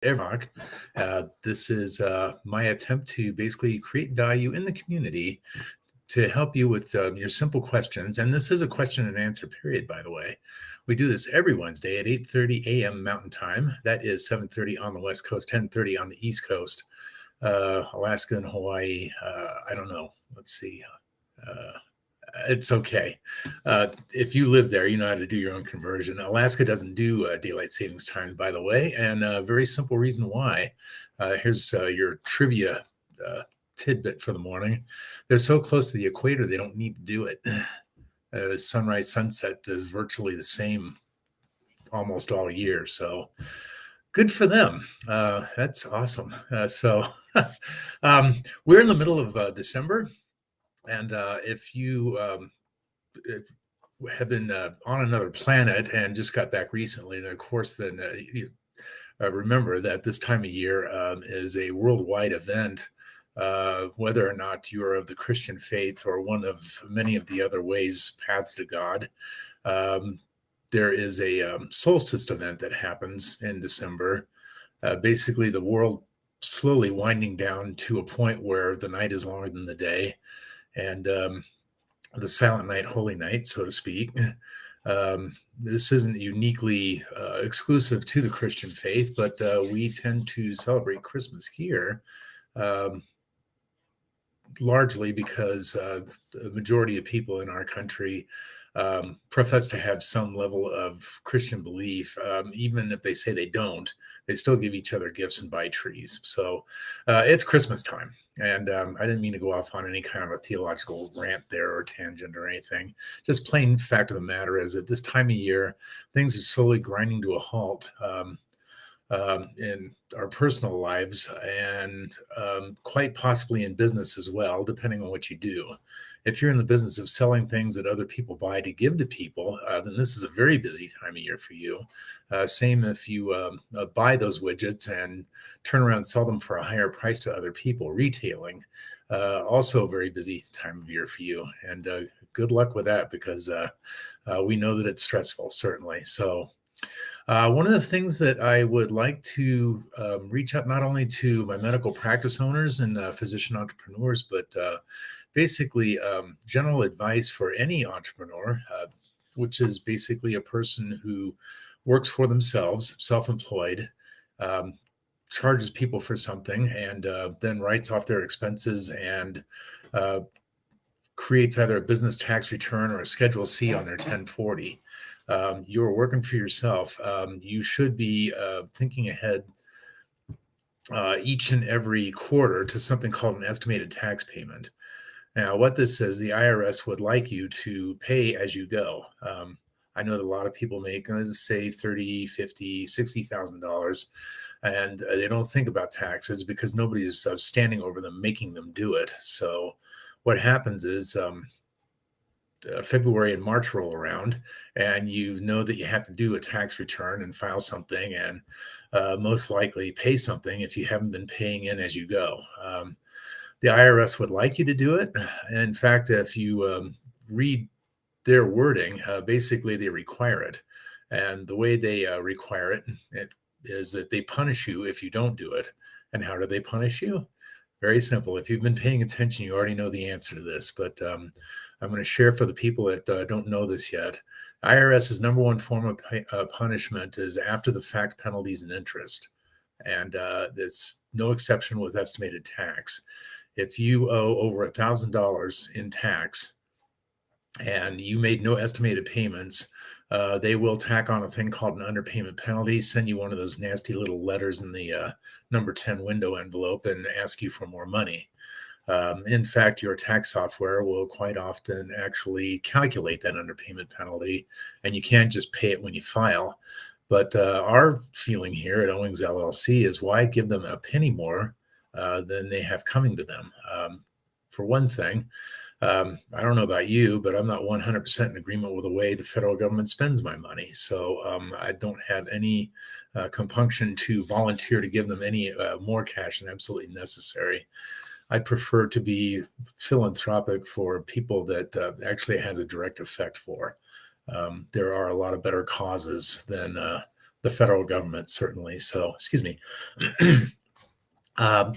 Airlock. This is my attempt to basically create value in the community to help you with your simple questions. And this is a question and answer period, by the way. We do this every Wednesday at 8:30 a.m. Mountain Time. That is 7:30 on the West Coast, 10:30 on the East Coast, Alaska and Hawaii. I don't know. Let's see. Uh, it's okay. If you live there, you know how to do your own conversion. Alaska doesn't do daylight savings time, by the way, and a very simple reason why. Here's your trivia uh, tidbit for the morning. They're so close to the equator, they don't need to do it. Sunrise, sunset is virtually the same almost all year. So good for them. That's awesome. We're in the middle of December. And if you if have been on another planet and just got back recently, then of course, then you remember that this time of year is a worldwide event. Whether or not you're of the Christian faith or one of many of the other ways, paths to God, um, there is a solstice event that happens in December. Basically, the world slowly winding down to a point where the night is longer than the day, and the silent night, holy night, so to speak. This isn't uniquely exclusive to the Christian faith, but we tend to celebrate Christmas here um, largely because the majority of people in our country profess to have some level of Christian belief. Even if they say they don't, they still give each other gifts and buy trees. So it's Christmas time. And I didn't mean to go off on any kind of a theological rant there or tangent or anything. Just plain fact of the matter is at this time of year, things are slowly grinding to a halt. In our personal lives and quite possibly in business as well, depending on what you do. If you're in the business of selling things that other people buy to give to people, then this is a very busy time of year for you. Same if you buy those widgets and turn around and sell them for a higher price to other people, retailing. Also a very busy time of year for you. And good luck with that because we know that it's stressful, certainly. So one of the things that I would like to reach out not only to my medical practice owners and physician entrepreneurs, but basically general advice for any entrepreneur, which is basically a person who works for themselves, self-employed, um, charges people for something, and then writes off their expenses and uh, creates either a business tax return or a Schedule C on their 1040. You're working for yourself. You should be thinking ahead each and every quarter to something called an estimated tax payment. Now, what this is, the IRS would like you to pay as you go. I know that a lot of people make, let's say, 30, 50, $60,000, and they don't think about taxes because nobody's standing over them, making them do it. So what happens is February and March roll around, and you know that you have to do a tax return and file something, and most likely pay something if you haven't been paying in as you go. The IRS would like you to do it. In fact, if you read their wording, basically they require it. And the way they require it is that they punish you if you don't do it. And how do they punish you? Very simple. If you've been paying attention, you already know the answer to this, but I'm going to share for the people that don't know this yet. IRS's number one form of punishment is after the fact penalties and interest. And there's no exception with estimated tax. If you owe over $1,000 in tax and you made no estimated payments, they will tack on a thing called an underpayment penalty, send you one of those nasty little letters in the number 10 window envelope and ask you for more money. In fact, your tax software will quite often actually calculate that underpayment penalty, and you can't just pay it when you file. But our feeling here at Owings LLC is why give them a penny more than they have coming to them? For one thing, I don't know about you, but I'm not 100% in agreement with the way the federal government spends my money. So I don't have any compunction to volunteer to give them any more cash than absolutely necessary. I prefer to be philanthropic for people that actually has a direct effect for. There are a lot of better causes than the federal government, certainly. So, excuse me.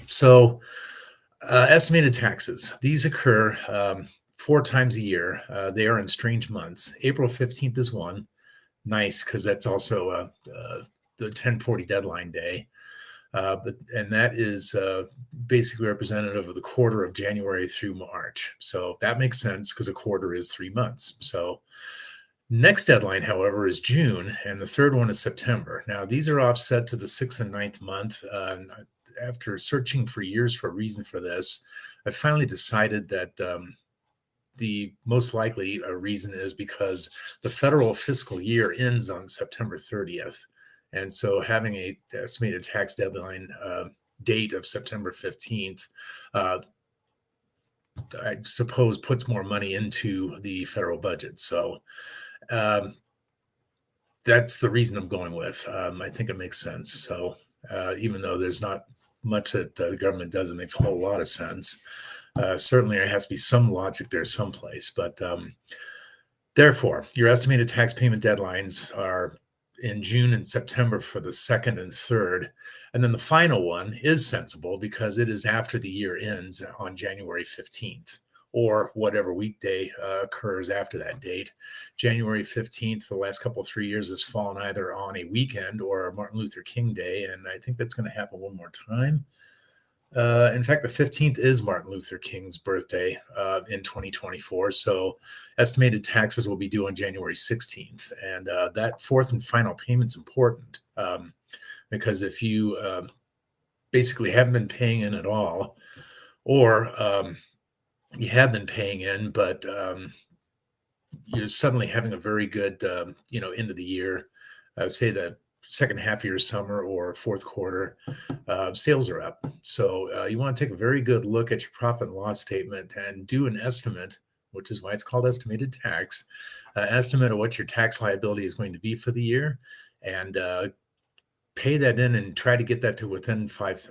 So, estimated taxes. These occur 4 times a year. They are in strange months. April 15th is one. Nice, because that's also the 1040 deadline day. And that is basically representative of the quarter of January through March. So that makes sense because a quarter is 3 months. So next deadline, however, is June, and the third one is September. Now, these are offset to the 6th and 9th month. After searching for years for a reason for this, I finally decided that the most likely reason is because the federal fiscal year ends on September 30th. And so having a estimated tax deadline date of September 15th, I suppose puts more money into the federal budget. So that's the reason I'm going with. I think it makes sense. So even though there's not much that the government does, it makes a whole lot of sense. Certainly there has to be some logic there someplace, but therefore, your estimated tax payment deadlines are in June and September for the second and third. And then the final one is sensible because it is after the year ends on January 15th or whatever weekday occurs after that date. January 15th for the last couple of 3 years has fallen either on a weekend or a Martin Luther King Day. And I think that's going to happen one more time. In fact, the 15th is Martin Luther King's birthday in 2024. So estimated taxes will be due on January 16th. And that fourth and final payment is important because if you basically haven't been paying in at all, or you have been paying in, but you're suddenly having a very good, end of the year, say the second half of your summer or fourth quarter, sales are up. So you want to take a very good look at your profit and loss statement and do an estimate, which is why it's called estimated tax, estimate of what your tax liability is going to be for the year, and pay that in and try to get that to within I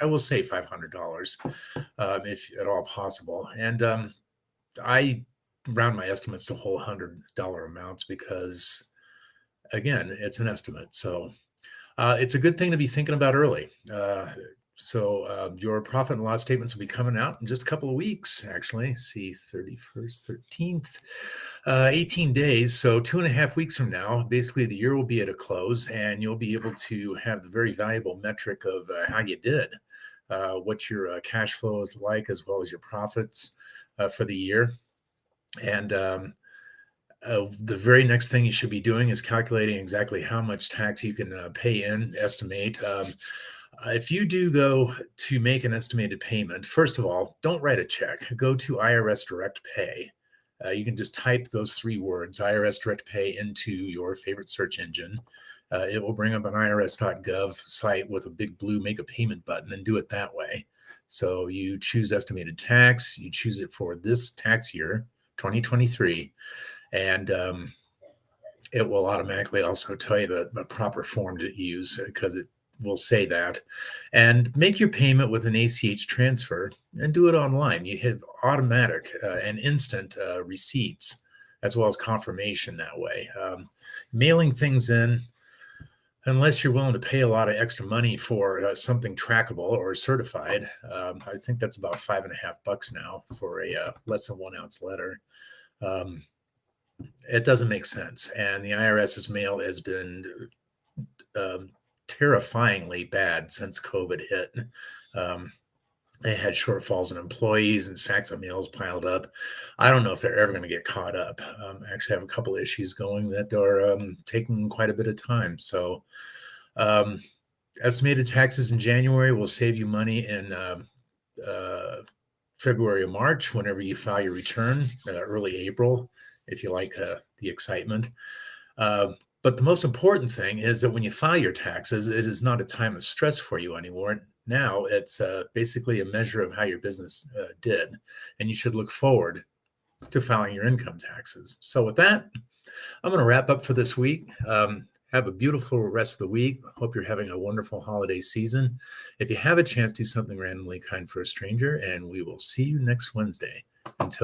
will say $500 if at all possible. And I round my estimates to whole $100 amounts because, again, it's an estimate. So it's a good thing to be thinking about early. So your profit and loss statements will be coming out in just a couple of weeks, actually. See, 31st, 13th, 18 days. So 2.5 weeks from now, basically the year will be at a close and you'll be able to have the very valuable metric of how you did, what your cash flow is like, as well as your profits for the year. And the very next thing you should be doing is calculating exactly how much tax you can pay in, estimate. If you do go to make an estimated payment, first of all, don't write a check. Go to IRS Direct Pay. You can just type those 3 words, IRS Direct Pay, into your favorite search engine. It will bring up an irs.gov site with a big blue Make a Payment button, and do it that way. So you choose estimated tax. You choose it for this tax year, 2023. And it will automatically also tell you the proper form to use because it will say that. And make your payment with an ACH transfer and do it online. You hit automatic and instant receipts as well as confirmation that way. Mailing things in, unless you're willing to pay a lot of extra money for something trackable or certified, I think that's about $5.50 now for a less than 1 ounce letter. It doesn't make sense. And the IRS's mail has been terrifyingly bad since COVID hit. They had shortfalls in employees and sacks of mails piled up. I don't know if they're ever going to get caught up. I actually have a couple of issues going that are taking quite a bit of time. So estimated taxes in January will save you money in February or March, whenever you file your return, early April, if you like the excitement. But the most important thing is that when you file your taxes, it is not a time of stress for you anymore. Now it's basically a measure of how your business did, and you should look forward to filing your income taxes. So with that, I'm going to wrap up for this week. Have a beautiful rest of the week. Hope you're having a wonderful holiday season. If you have a chance, do something randomly kind for a stranger, and we will see you next Wednesday. Until